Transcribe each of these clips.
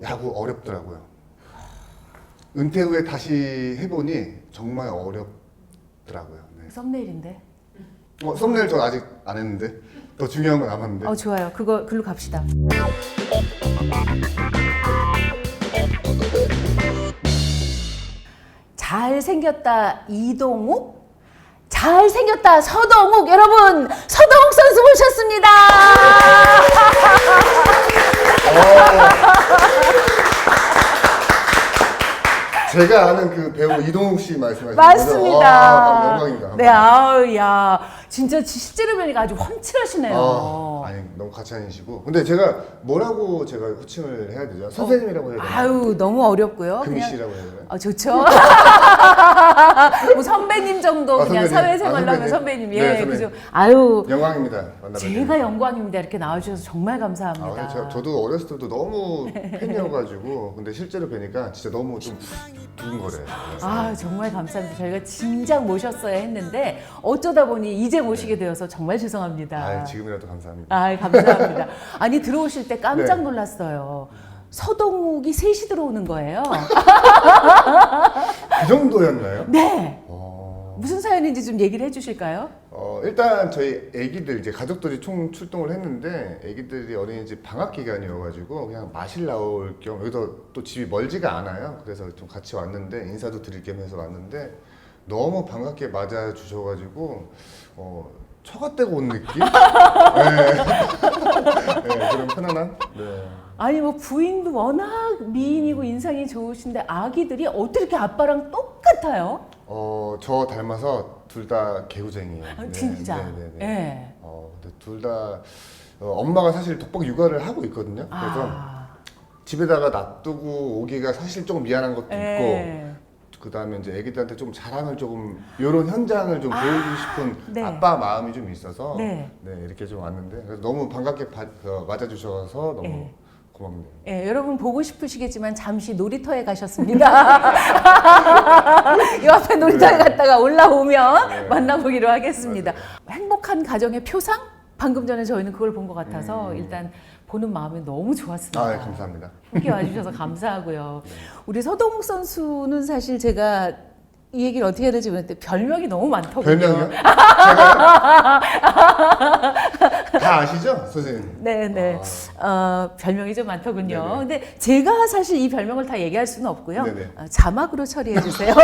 야구 어렵더라고요. 은퇴 후에 다시 해보니 정말 어렵더라고요. 네. 썸네일인데. 썸네일 전 아직 안 했는데 더 중요한 건 남았는데. 좋아요. 글로 갑시다. 잘생겼다 이동욱, 잘생겼다 서동욱. 여러분, 서동욱 선수 모셨습니다. 제가 아는 그 배우 이동욱 씨 말씀하시는 거죠? 맞습니다. 영광입니다. 네, 아우, 야, 진짜 실제로 뵈니까 아주 훤칠하시네요. 아니 너무 가찬이시고. 근데 제가 뭐라고 제가 호칭을 해야 되죠? 선생님이라고 해야 되나요? 아유, 너무 어렵고요. 금희 그냥 씨라고 해야 되나요? 좋죠. 뭐 선배님 정도 그냥 선배님. 사회생활로 하면 선배님. 예, 선배님. 그죠. 아유, 영광입니다. 만나뵙게. 제가 영광입니다. 이렇게 나와주셔서 정말 감사합니다. 저도 어렸을 때도 너무 팬이어가지고 근데 실제로 뵈니까 진짜 너무 좀 두근거려요. 정말 감사합니다. 저희가 진작 모셨어야 했는데 어쩌다 보니 이제 모시게 되어서 정말 죄송합니다. 지금이라도 감사합니다. 감사합니다. 아니, 들어오실 때 깜짝 네. 놀랐어요. 서동욱이 셋이 들어오는 거예요. 그 정도였나요? 네. 무슨 사연인지 좀 얘기를 해주실까요? 일단 저희 애기들 이제 가족들이 총 출동을 했는데 애기들이 어린이집 방학 기간이어가지고 그냥 마실 나올 겸 여기서 또 집이 멀지가 않아요. 그래서 좀 같이 왔는데 인사도 드릴 겸 해서 왔는데 너무 반갑게 맞아 주셔가지고 처갓대고 온 느낌? 네, 그런 편안함? 네. 아니, 뭐 부인도 워낙 미인이고 인상이 좋으신데 아기들이 어떻게 이렇게 아빠랑 똑같아요? 저 닮아서 둘 다 개구쟁이에요. 진짜? 네. 네. 근데 둘 다 엄마가 사실 독박 육아를 하고 있거든요. 그래서 집에다가 놔두고 오기가 사실 조금 미안한 것도 있고, 그 다음에 이제 애기들한테 좀 자랑을 조금 이런 현장을 좀 보여주고 싶은 네. 아빠 마음이 좀 있어서 네. 이렇게 좀 왔는데 그래서 너무 반갑게 맞아주셔서 너무 고맙네요. 여러분 보고 싶으시겠지만 잠시 놀이터에 가셨습니다. 이 앞에 놀이터에 갔다가 올라오면 만나보기로 하겠습니다. 행복한 가정의 표상? 방금 전에 저희는 그걸 본 것 같아서 일단 보는 마음이 너무 좋았습니다. 감사합니다. 함께 와주셔서 감사하고요. 우리 서동욱 선수는 사실 제가 이 얘기를 어떻게 해야 될지 모르겠는데 별명이 너무 많더군요. 별명이요? 제가요? 다 아시죠, 선생님? 네네. 별명이 좀 많더군요. 네네. 근데 제가 사실 이 별명을 다 얘기할 수는 없고요. 네네. 자막으로 처리해 주세요.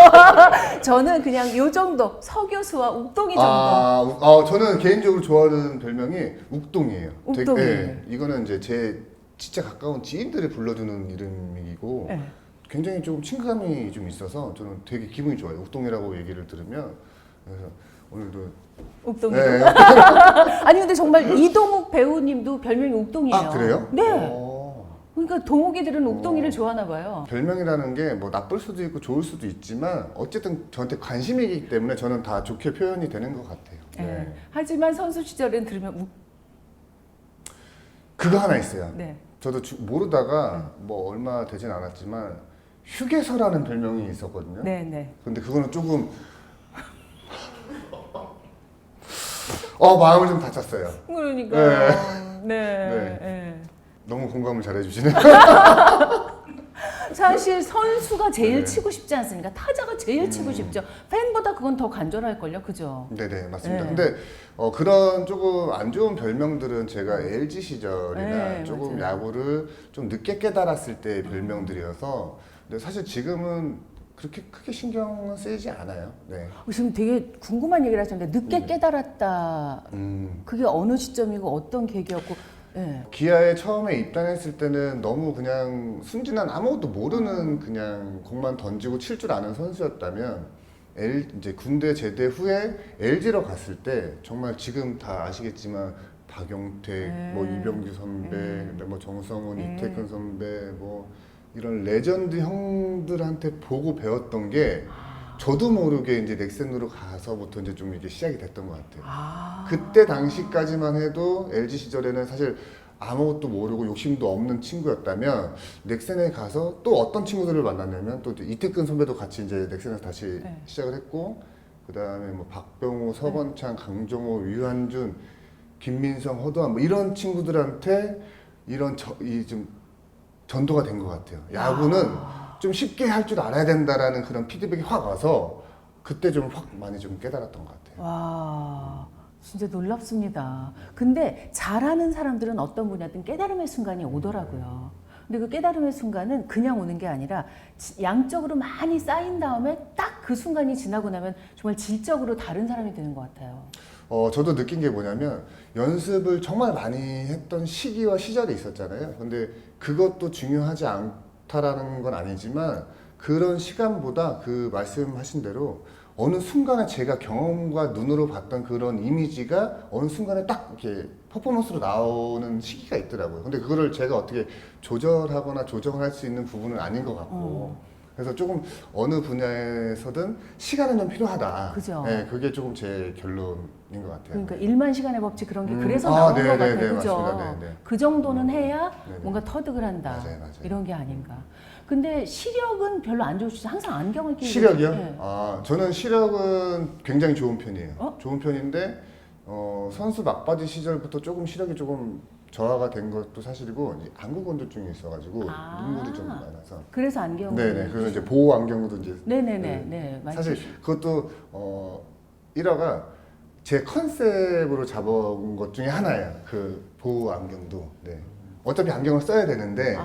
저는 그냥 요 정도, 서교수와 욱동이 정도. 저는 개인적으로 좋아하는 별명이 욱동이에요. 욱동이. 이거는 이제 제 진짜 가까운 지인들이 불러주는 이름이고 네. 굉장히 좀 친근감이 좀 있어서 저는 되게 기분이 좋아요. 욱동이라고 얘기를 들으면. 그래서 오늘도 욱동이. 아니 근데 정말 이동욱 배우님도 별명이 욱동이에요. 그래요? 네. 그러니까 동욱이들은 욱동이를 좋아하나 봐요. 별명이라는 게 뭐 나쁠 수도 있고 좋을 수도 있지만 어쨌든 저한테 관심이기 때문에 저는 다 좋게 표현이 되는 것 같아요. 네. 하지만 선수 시절엔 들으면 그거 하나 있어요. 네. 저도 모르다가 뭐 얼마 되진 않았지만 휴게소라는 별명이 있었거든요. 네네. 근데 그거는 조금 마음을 좀 다쳤어요. 그러니까. 네. 너무 공감을 잘해주시네. 사실 선수가 제일 치고 싶지 않습니까? 타자가 제일 치고 싶죠. 팬보다 그건 더 간절할걸요, 그죠? 네네, 맞습니다. 근데 그런 조금 안 좋은 별명들은 제가 LG 시절이나 조금 맞아요. 야구를 좀 늦게 깨달았을 때의 별명들이어서 근데 사실 지금은 그렇게 크게 신경은 쓰이지 않아요. 네. 지금 되게 궁금한 얘기를 하셨는데 늦게 깨달았다. 그게 어느 시점이고 어떤 계기였고. 네. 기아에 처음에 입단했을 때는 너무 그냥 순진한 아무것도 모르는 그냥 공만 던지고 칠 줄 아는 선수였다면 이제 군대 제대 후에 LG로 갔을 때 정말 지금 다 아시겠지만 박용택, 뭐 이병규 선배, 근데 뭐 정성훈, 이태근 선배, 뭐 이런 레전드 형들한테 보고 배웠던 게 저도 모르게 이제 넥센으로 가서부터 이제 좀 이게 시작이 됐던 것 같아요. 그때 당시까지만 해도 LG 시절에는 사실 아무것도 모르고 욕심도 없는 친구였다면 넥센에 가서 또 어떤 친구들을 만났냐면 또 이태근 선배도 같이 이제 넥센에서 다시 시작을 했고 그 다음에 뭐 박병호, 서건창, 강정호, 유한준, 김민성, 허도한 뭐 이런 친구들한테 이런 이 좀 전도가 된 것 같아요. 야구는 좀 쉽게 할 줄 알아야 된다라는 그런 피드백이 확 와서 그때 좀 확 많이 좀 깨달았던 것 같아요. 와, 진짜 놀랍습니다. 근데 잘하는 사람들은 어떤 분야든 깨달음의 순간이 오더라고요. 근데 그 깨달음의 순간은 그냥 오는 게 아니라 양적으로 많이 쌓인 다음에 딱 그 순간이 지나고 나면 정말 질적으로 다른 사람이 되는 것 같아요. 저도 느낀 게 뭐냐면 연습을 정말 많이 했던 시기와 시절이 있었잖아요. 근데 그것도 중요하지 않다라는 건 아니지만 그런 시간보다 그 말씀하신 대로 어느 순간에 제가 경험과 눈으로 봤던 그런 이미지가 어느 순간에 딱 이렇게 퍼포먼스로 나오는 시기가 있더라고요. 근데 그거를 제가 어떻게 조절하거나 조정할 수 있는 부분은 아닌 것 같고 그래서 조금 어느 분야에서든 시간은 좀 필요하다. 그죠. 네, 그게 조금 제 결론인 것 같아요. 그러니까 일만 시간의 법칙 그런 게 그래서 아, 나온 네, 것 네, 같아요. 네, 그죠? 맞습니다. 네, 네. 그 정도는 해야 네네. 뭔가 터득을 한다. 맞아요, 맞아요. 이런 게 아닌가. 근데 시력은 별로 안 좋으시죠? 항상 안경을 끼고. 시력이요? 네. 저는 시력은 굉장히 좋은 편이에요. 어? 좋은 편인데 선수 막바지 시절부터 조금 시력이 조금 저하가 된 것도 사실이고 이제 안구 건조증이 있어가지고 눈물이 좀 많아서. 그래서 안경을. 네네. 그래서 이제 보호 안경으로 이제. 네네네. 네. 사실 그것도 1화가 제 컨셉으로 잡아온 것 중에 하나예요. 그 보호 안경도. 네. 어차피 안경을 써야 되는데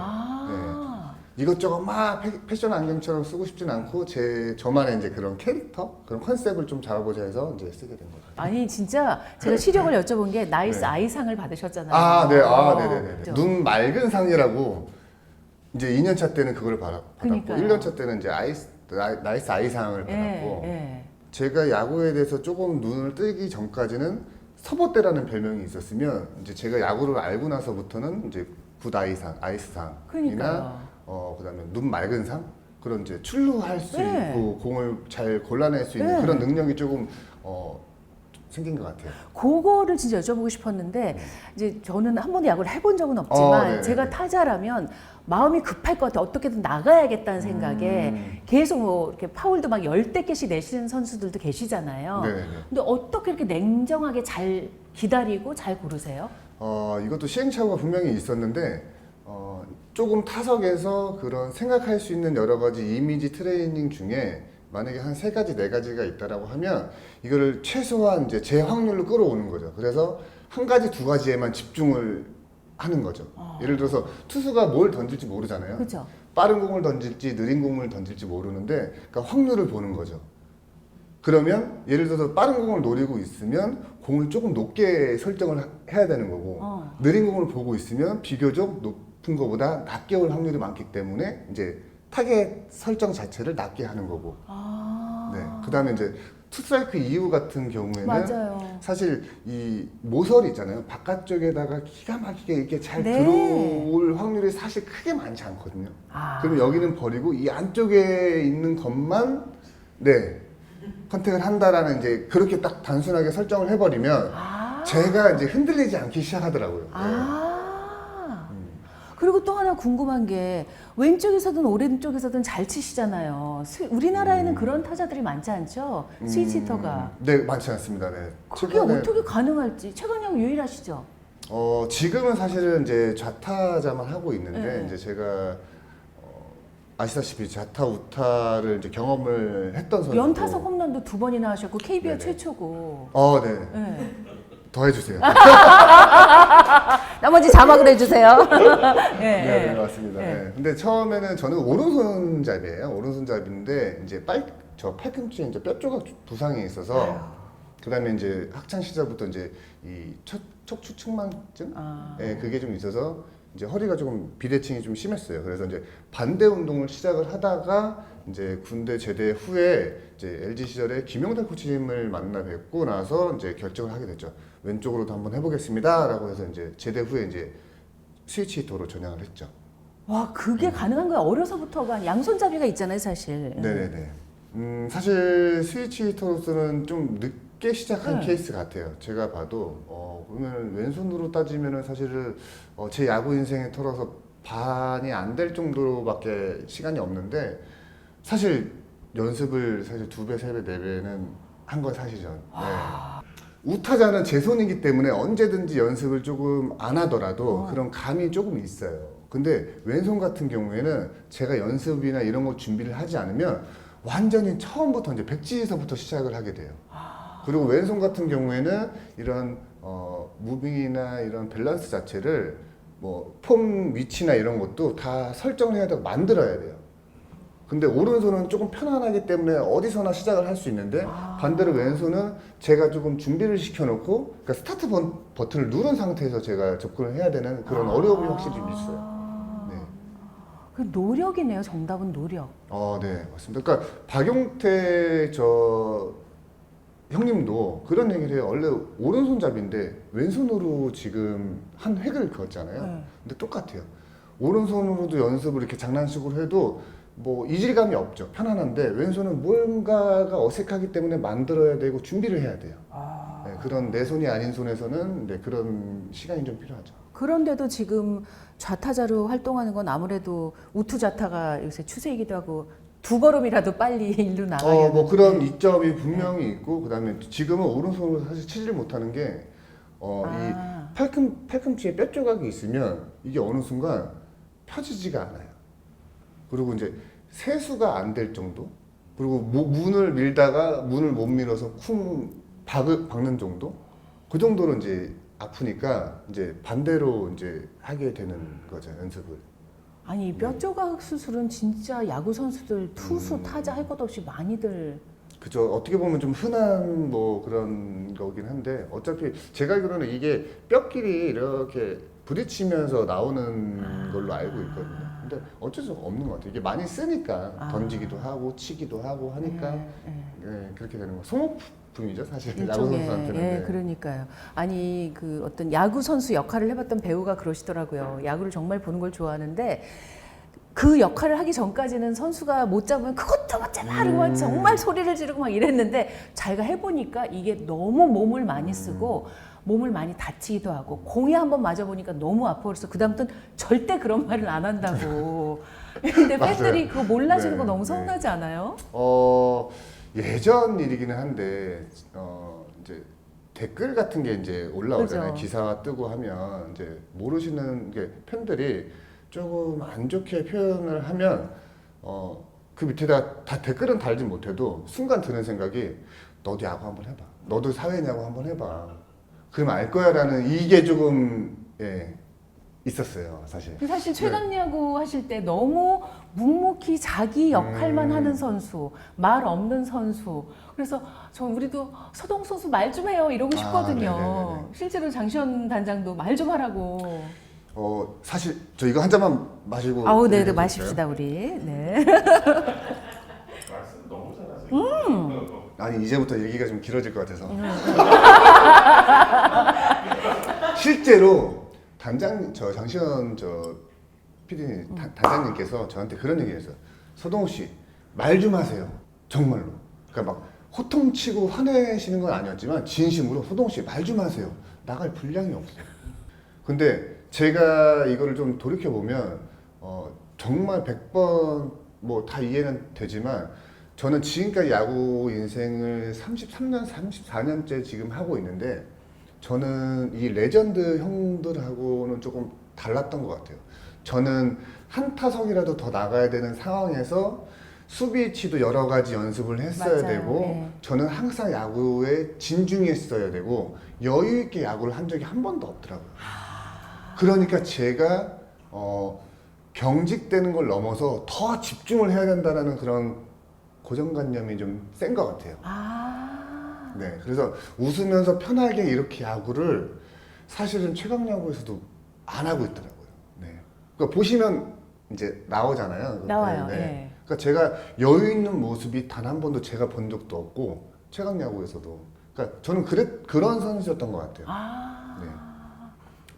이것저것 막 패션 안경처럼 쓰고 싶진 않고 저만의 이제 그런 캐릭터, 그런 컨셉을 좀 잡아보자 해서 이제 쓰게 된 거죠. 아니 진짜 제가 시력을 여쭤본 게 나이스 네. 아이상을 받으셨잖아요. 네네네. 그죠? 눈 맑은 상이라고 이제 2년차 때는 그걸 받았고 그러니까요. 1년차 때는 이제 나이스 아이상을 받았고 예. 제가 야구에 대해서 조금 눈을 뜨기 전까지는 서버대라는 별명이 있었으면 이제 제가 야구를 알고 나서부터는 이제 굿 아이스상이나 그러니까요. 그다음에 눈 맑은 상 그런 이제 출루할 수 네. 있고 공을 잘 골라낼 수 있는 네. 그런 능력이 조금 생긴 것 같아요. 그거를 진짜 여쭤보고 싶었는데 이제 저는 한 번도 야구를 해본 적은 없지만 네네네. 제가 타자라면 마음이 급할 것 같아 어떻게든 나가야겠다는 생각에 계속 뭐 이렇게 파울도 막 10대 개씩 내시는 선수들도 계시잖아요. 네네네. 근데 어떻게 이렇게 냉정하게 잘 기다리고 잘 고르세요? 이것도 시행착오가 분명히 있었는데 조금 타석에서 그런 생각할 수 있는 여러 가지 이미지 트레이닝 중에 만약에 한 3가지, 4가지가 있다라고 하면 이거를 최소한 이제 제 확률로 끌어오는 거죠. 그래서 1가지, 2가지에만 집중을 하는 거죠. 예를 들어서 투수가 뭘 던질지 모르잖아요. 그죠? 빠른 공을 던질지 느린 공을 던질지 모르는데 그러니까 확률을 보는 거죠. 그러면 예를 들어서 빠른 공을 노리고 있으면 공을 조금 높게 설정을 해야 되는 거고 느린 공을 보고 있으면 비교적 높은 것보다 낮게 올 확률이 많기 때문에 이제 타겟 설정 자체를 낮게 하는 거고 네. 그다음에 이제 투스트라이크 이후 같은 경우에는 맞아요. 사실 이 모서리 있잖아요. 바깥쪽에다가 기가 막히게 이렇게 잘 네. 들어올 확률이 사실 크게 많지 않거든요. 그럼 여기는 버리고 이 안쪽에 있는 것만 컨택을 한다라는 이제 그렇게 딱 단순하게 설정을 해버리면 제가 이제 흔들리지 않기 시작하더라고요. 그리고 또 하나 궁금한 게 왼쪽에서든 오른쪽에서든 잘 치시잖아요. 우리나라에는 그런 타자들이 많지 않죠? 스위치 히터가. 네, 많지 않습니다. 네. 그게 어떻게 가능할지 최강야구 유일하시죠? 지금은 사실은 이제 좌타자만 하고 있는데 네. 이제 제가 아시다시피 좌타 우타를 이제 경험을 했던 선수. 연타석 홈런도 2번이나 하셨고 KBO 네네. 최초고. 네. 네. 더 해주세요. 나머지 자막을 해주세요. 네, 맞습니다. 네. 근데 처음에는 저는 오른손잡이에요. 오른손잡이인데 이제 저 팔꿈치에 이제 뼈 조각 부상이 있어서 그다음에 이제 학창 시절부터 이제 이 척추 측만증, 그게 좀 있어서 이제 허리가 조금 비대칭이 좀 심했어요. 그래서 이제 반대 운동을 시작을 하다가 이제 군대 제대 후에 이제 LG 시절에 김영달 코치님을 만나 뵙고 나서 이제 결정을 하게 됐죠. 왼쪽으로도 한번 해보겠습니다라고 해서 이제 제대 후에 이제 스위치 히터로 전향을 했죠. 와, 그게 가능한 거야. 어려서부터가 양손잡이가 있잖아요, 사실. 네네네. 사실 스위치 히터로서는 좀 늦게 시작한 케이스 같아요. 제가 봐도 그러면 왼손으로 따지면은 사실은 제 야구 인생에 털어서 반이 안 될 정도로밖에 시간이 없는데 사실 연습을 사실 2배, 3배, 4배는 한 건 사실이죠. 우타자는 제 손이기 때문에 언제든지 연습을 조금 안 하더라도 그런 감이 조금 있어요. 근데 왼손 같은 경우에는 제가 연습이나 이런 거 준비를 하지 않으면 완전히 처음부터 이제 백지에서부터 시작을 하게 돼요. 그리고 왼손 같은 경우에는 이런 무빙이나 이런 밸런스 자체를 뭐 폼 위치나 이런 것도 다 설정을 해야 되고 만들어야 돼요. 근데 오른손은 조금 편안하기 때문에 어디서나 시작을 할 수 있는데 반대로 왼손은 제가 조금 준비를 시켜놓고 그러니까 스타트 버튼을 누른 상태에서 제가 접근을 해야 되는 그런 어려움이 확실히 좀 있어요. 네. 그 노력이네요. 정답은 노력. 네, 맞습니다. 그러니까 박용태 저 형님도 그런 얘기를 해요. 원래 오른손잡이인데 왼손으로 지금 한 획을 그었잖아요. 네. 근데 똑같아요. 오른손으로도 연습을 이렇게 장난식으로 해도 뭐 이질감이 없죠. 편안한데 왼손은 뭔가가 어색하기 때문에 만들어야 되고 준비를 해야 돼요. 네, 그런 내 손이 아닌 손에서는 네, 그런 시간이 좀 필요하죠. 그런데도 지금 좌타자로 활동하는 건 아무래도 우투좌타가 요새 추세이기도 하고 두 걸음이라도 빨리 일로 나가야 뭐 그런 이점이 분명히 있고 그다음에 지금은 오른손으로 사실 치질 못하는 게 이 팔꿈치에 뼈 조각이 있으면 이게 어느 순간 펴지지가 않아요. 그리고 이제 세수가 안 될 정도. 그리고 문을 밀다가 문을 못 밀어서 쿵 박는 정도. 그 정도로 이제 아프니까 이제 반대로 이제 하게 되는 거죠 연습을. 아니 뼈 조각 수술은 진짜 야구 선수들 투수 타자 할 것 없이 많이들 그죠. 어떻게 보면 좀 흔한 뭐 그런 거긴 한데 어차피 제가 알기로는 이게 뼈끼리 이렇게 부딪히면서 나오는 걸로 알고 있거든요. 근데 어쩔 수 없는 것 같아요. 이게 많이 쓰니까 던지기도 하고 치기도 하고 하니까 네, 그렇게 되는 거. 소모품이죠 사실 야구 일종의 선수한테는. 예, 네. 그러니까요. 아니 그 어떤 야구 선수 역할을 해봤던 배우가 그러시더라고요. 야구를 정말 보는 걸 좋아하는데 그 역할을 하기 전까지는 선수가 못 잡으면 그것도 못 잡아 하고 막 정말 소리를 지르고 막 이랬는데 자기가 해보니까 이게 너무 몸을 많이 쓰고 몸을 많이 다치기도 하고 공에 한번 맞아보니까 너무 아파 그래서 그다음부터는 절대 그런 말을 안 한다고. 근데 팬들이 그거 몰라주는 거 네, 너무 네. 서운하지 않아요? 예전 일이기는 한데 이제 댓글 같은 게 이제 올라오잖아요. 그죠. 기사가 뜨고 하면 이제 모르시는 게 팬들이 조금 안 좋게 표현을 하면 그 밑에다 다 댓글은 달지 못해도 순간 드는 생각이 너도 야구 한번 해봐. 너도 사회냐고 한번 해봐. 그럼 알 거야라는 이게 조금 있었어요, 사실. 사실 최강야구 하실 때 너무 묵묵히 자기 역할만 하는 선수, 말 없는 선수. 그래서 우리도 서동 선수 말 좀 해요 이러고 싶거든요. 네네네네. 실제로 장시현 단장도 말 좀 하라고. 사실 저 이거 한 잔만 마시고. 아우, 네, 얘기해 마십시다 우리. 네. 말씀 너무 잘하세요. 아니 이제부터 얘기가 좀 길어질 것 같아서. 실제로 장시현 PD님 단장님께서 저한테 그런 얘기했어요. 서동욱 씨 말 좀 하세요. 정말로. 그러니까 막 호통치고 화내시는 건 아니었지만 진심으로 서동욱 씨 말 좀 하세요. 나갈 분량이 없어요. 근데 제가 이거를 좀 돌이켜 보면 정말 100번 뭐 다 이해는 되지만 저는 지금까지 야구 인생을 33년, 34년째 지금 하고 있는데 저는 이 레전드 형들하고는 조금 달랐던 것 같아요. 저는 한 타석이라도 더 나가야 되는 상황에서 수비 위치도 여러 가지 연습을 했어야 맞아요. 되고 네. 저는 항상 야구에 진중했어야 되고 여유 있게 야구를 한 적이 한 번도 없더라고요. 그러니까 제가 경직되는 걸 넘어서 더 집중을 해야 된다는 그런 고정관념이 좀 센 것 같아요. 네, 그래서 웃으면서 편하게 이렇게 야구를 사실은 최강야구에서도 안 하고 있더라고요. 네, 그러니까 보시면 이제 나오잖아요. 나와요. 네, 네. 예. 그러니까 제가 여유 있는 모습이 단 한 번도 제가 본 적도 없고 최강야구에서도. 그러니까 저는 그런 선수였던 것 같아요. 네.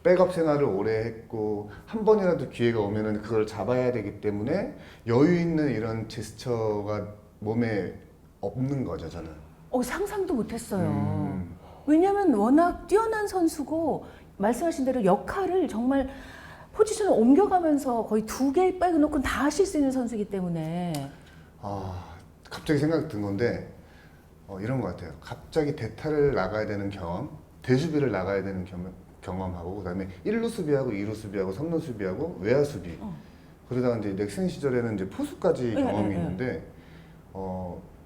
백업 생활을 오래 했고 한 번이라도 기회가 오면은 그걸 잡아야 되기 때문에 여유 있는 이런 제스처가 몸에 없는 거죠, 저는. 상상도 못했어요. 왜냐하면 워낙 뛰어난 선수고 말씀하신 대로 역할을 정말 포지션을 옮겨가면서 거의 두 개 빼놓고 다 하실 수 있는 선수이기 때문에 갑자기 생각이 든 건데 이런 것 같아요. 갑자기 대타를 나가야 되는 경험, 대수비를 나가야 되는 경험하고 그다음에 1루 수비하고 2루 수비하고 3루 수비하고 외야 수비. 그러다가 이제 넥센 시절에는 이제 포수까지 경험이 있는데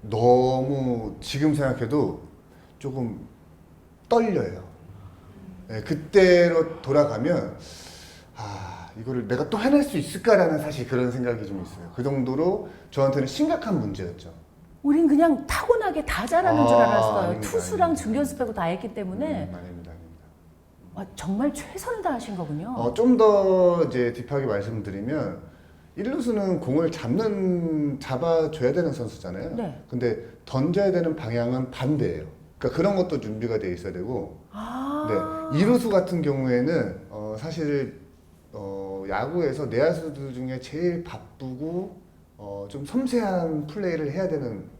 너무 지금 생각해도 조금 떨려요. 네, 그때로 돌아가면 이거를 내가 또 해낼 수 있을까라는 사실 그런 생각이 좀 있어요. 그 정도로 저한테는 심각한 문제였죠. 우린 그냥 타고나게 다 잘하는 줄 알았어요. 아닙니다, 투수랑 아닙니다. 중견수 빼고 다 했기 때문에 아닙니다. 정말 최선을 다하신 거군요. 좀 더 이제 딥하게 말씀드리면 1루수는 공을 잡아줘야 되는 선수잖아요. 네. 근데 던져야 되는 방향은 반대예요. 그러니까 그런 것도 준비가 돼 있어야 되고. 네. 2루수 같은 경우에는 사실 야구에서 내야수들 중에 제일 바쁘고 좀 섬세한 플레이를 해야 되는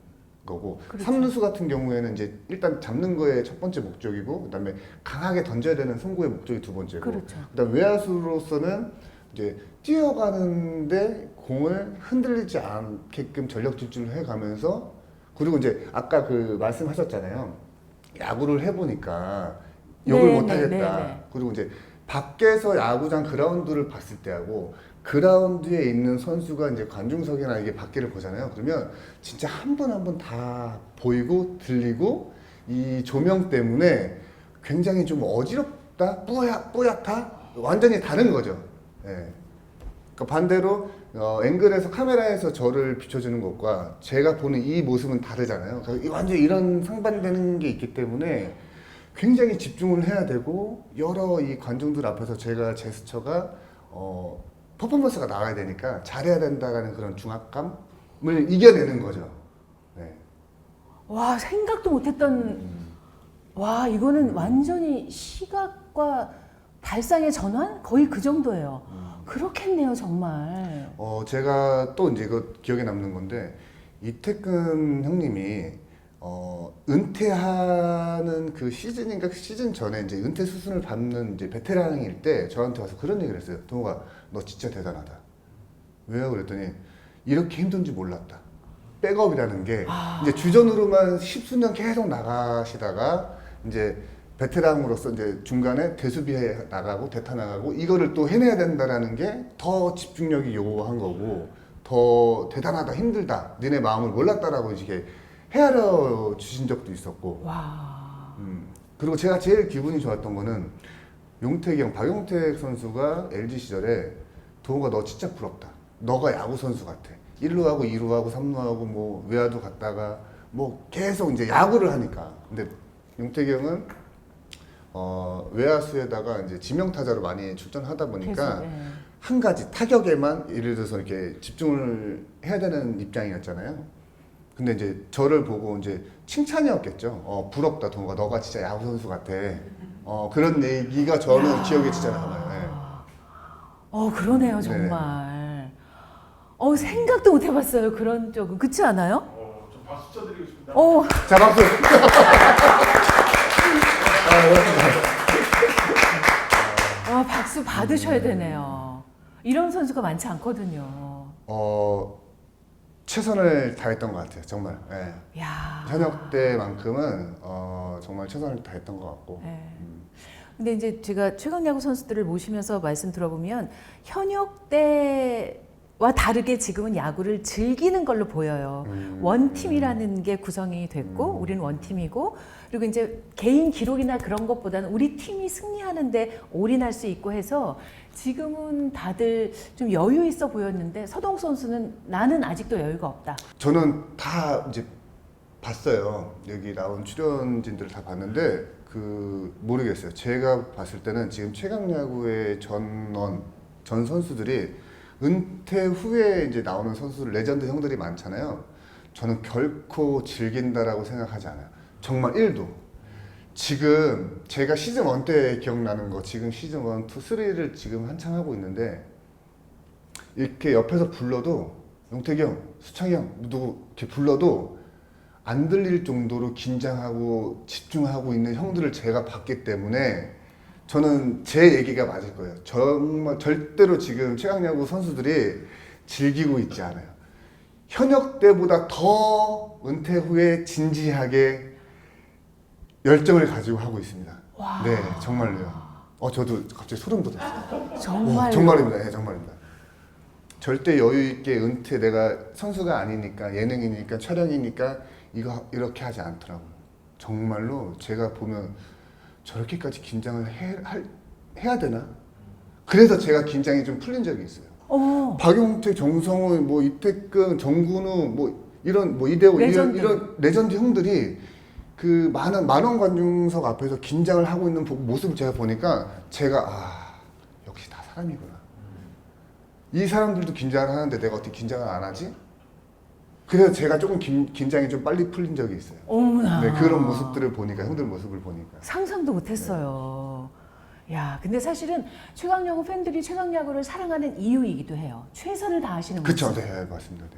거고, 그렇죠. 3루수 같은 경우에는 이제 일단 잡는 거에 첫 번째 목적이고, 그다음에 강하게 던져야 되는 송구의 목적이 두 번째고, 그렇죠. 그다음 외야수로서는 이제 뛰어가는데 공을 흔들리지 않게끔 전력 질주를 해가면서, 그리고 이제 아까 그 말씀하셨잖아요. 야구를 해보니까 욕을 네, 못하겠다. 네. 그리고 이제 밖에서 야구장 그라운드를 봤을 때하고 그라운드에 있는 선수가 이제 관중석이나 이게 밖에를 보잖아요. 그러면 진짜 한 분 한 분 다 보이고 들리고 이 조명 때문에 굉장히 좀 어지럽다, 뿌옇다, 완전히 다른 거죠. 예. 그러니까 반대로 앵글에서 카메라에서 저를 비춰주는 것과 제가 보는 이 모습은 다르잖아요. 그러니까 완전 이런 상반되는 게 있기 때문에 굉장히 집중을 해야 되고 여러 이 관중들 앞에서 제가 제스처가 퍼포먼스가 나와야 되니까 잘해야 된다라는 그런 중압감을 이겨내는 거죠. 네. 와, 생각도 못했던 와, 이거는 완전히 시각과 발상의 전환? 거의 그 정도예요. 그렇겠네요, 정말. 제가 또 이제 이거 기억에 남는 건데 이태근 형님이 은퇴하는 그 시즌인가 시즌 전에 이제 은퇴 수순을 밟는 이제 베테랑일 때 저한테 와서 그런 얘기를 했어요. 동호가 너 진짜 대단하다. 왜요? 그랬더니 이렇게 힘든 줄 몰랐다. 백업이라는 게 이제 주전으로만 십수년 계속 나가시다가 이제 베테랑으로서 이제 중간에 대수비해 나가고 대타 나가고 이거를 또 해내야 된다라는 게 더 집중력이 요구한 거고 더 대단하다, 힘들다, 니네 마음을 몰랐다라고 이렇게 헤아려 주신 적도 있었고. 와. 그리고 제가 제일 기분이 좋았던 거는 용택이 형, 박용택 선수가 LG 시절에 동호가 너 진짜 부럽다. 너가 야구 선수 같아. 1루하고 2루하고 3루하고 뭐 외야도 갔다가 뭐 계속 이제 야구를 하니까. 근데 용택이 형은 외야수에다가 이제 지명타자로 많이 출전하다 보니까 계속, 예. 한 가지 타격에만 예를 들어서 이렇게 집중을 해야 되는 입장이었잖아요. 근데 이제 저를 보고 이제 칭찬이었겠죠. 부럽다, 동호가 너가 진짜 야구 선수 같아. 그런 얘기가 저는 기억에 진짜 남아요. 네. 그러네요, 정말. 생각도 못 해봤어요, 그런 쪽은. 그렇지 않아요? 좀 박수 쳐드리고 싶은데. 자, 박수. 박수 받으셔야 되네요. 이런 선수가 많지 않거든요. 최선을 다했던 것 같아요, 정말. 예. 야. 현역 때만큼은 정말 최선을 다했던 것 같고. 네. 근데 이제 제가 최강야구 선수들을 모시면서 말씀 들어보면 현역 때와 다르게 지금은 야구를 즐기는 걸로 보여요. 원팀이라는 게 구성이 됐고 우리는 원팀이고 그리고 이제 개인 기록이나 그런 것보다는 우리 팀이 승리하는데 올인할 수 있고 해서 지금은 다들 좀 여유 있어 보였는데 서동욱 선수는 나는 아직도 여유가 없다. 저는 다 이제 봤어요. 여기 나온 출연진들을 다 봤는데 모르겠어요. 제가 봤을 때는 지금 최강야구의 전 선수들이 은퇴 후에 이제 나오는 선수들 레전드 형들이 많잖아요. 저는 결코 즐긴다라고 생각하지 않아요. 정말 1도. 지금 제가 시즌 1 때 기억나는 거 지금 시즌 1, 2, 3를 지금 한창 하고 있는데 이렇게 옆에서 불러도 용택이 형, 수창이 형 누구 이렇게 불러도 안 들릴 정도로 긴장하고 집중하고 있는 형들을 제가 봤기 때문에 저는 제 얘기가 맞을 거예요. 정말 절대로 지금 최강야구 선수들이 즐기고 있지 않아요. 현역 때보다 더 은퇴 후에 진지하게 열정을 가지고 하고 있습니다. 와. 네, 정말로요. 저도 갑자기 소름 돋았어요. 정말 정말입니다. 예, 정말입니다. 절대 여유 있게 은퇴, 내가 선수가 아니니까, 예능이니까, 촬영이니까 이거 이렇게 하지 않더라고요. 정말로 제가 보면 저렇게까지 긴장을 해야 되나? 그래서 제가 긴장이 좀 풀린 적이 있어요. 박용택, 정성호, 뭐 이태근, 정근우, 뭐 이런 뭐 이대호 레전드. 이런 레전드 형들이 그 만원 관중석 앞에서 긴장을 하고 있는 모습을 제가 보니까 제가 역시 다 사람이구나. 이 사람들도 긴장을 하는데 내가 어떻게 긴장을 안 하지? 그래서 제가 조금 긴장이 좀 빨리 풀린 적이 있어요. 어머나. 네, 그런 모습들을 보니까, 형들 모습을 보니까. 상상도 못했어요. 야, 근데 사실은 최강야구 팬들이 최강야구를 사랑하는 이유이기도 해요. 최선을 다하시는 그쵸, 모습. 네, 맞습니다. 네.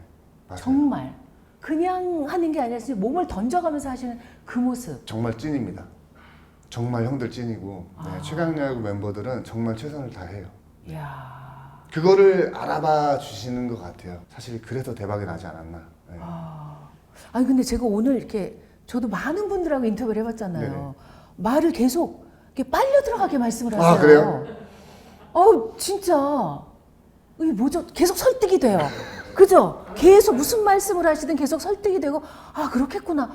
맞아요. 정말 그냥 하는 게 아니라 진짜 몸을 던져가면서 하시는 그 모습. 정말 찐입니다. 정말 형들 찐이고 네, 최강야구 멤버들은 정말 최선을 다해요. 야. 그거를 알아봐 주시는 것 같아요. 사실 그래서 대박이 나지 않았나. 네. 아니 근데 제가 오늘 이렇게 저도 많은 분들하고 인터뷰를 해봤잖아요. 네네. 말을 계속 이렇게 빨려 들어가게 말씀을 하세요. 그래요? 진짜 이게 뭐죠? 계속 설득이 돼요. 그죠? 계속 무슨 말씀을 하시든 계속 설득이 되고 그렇겠구나.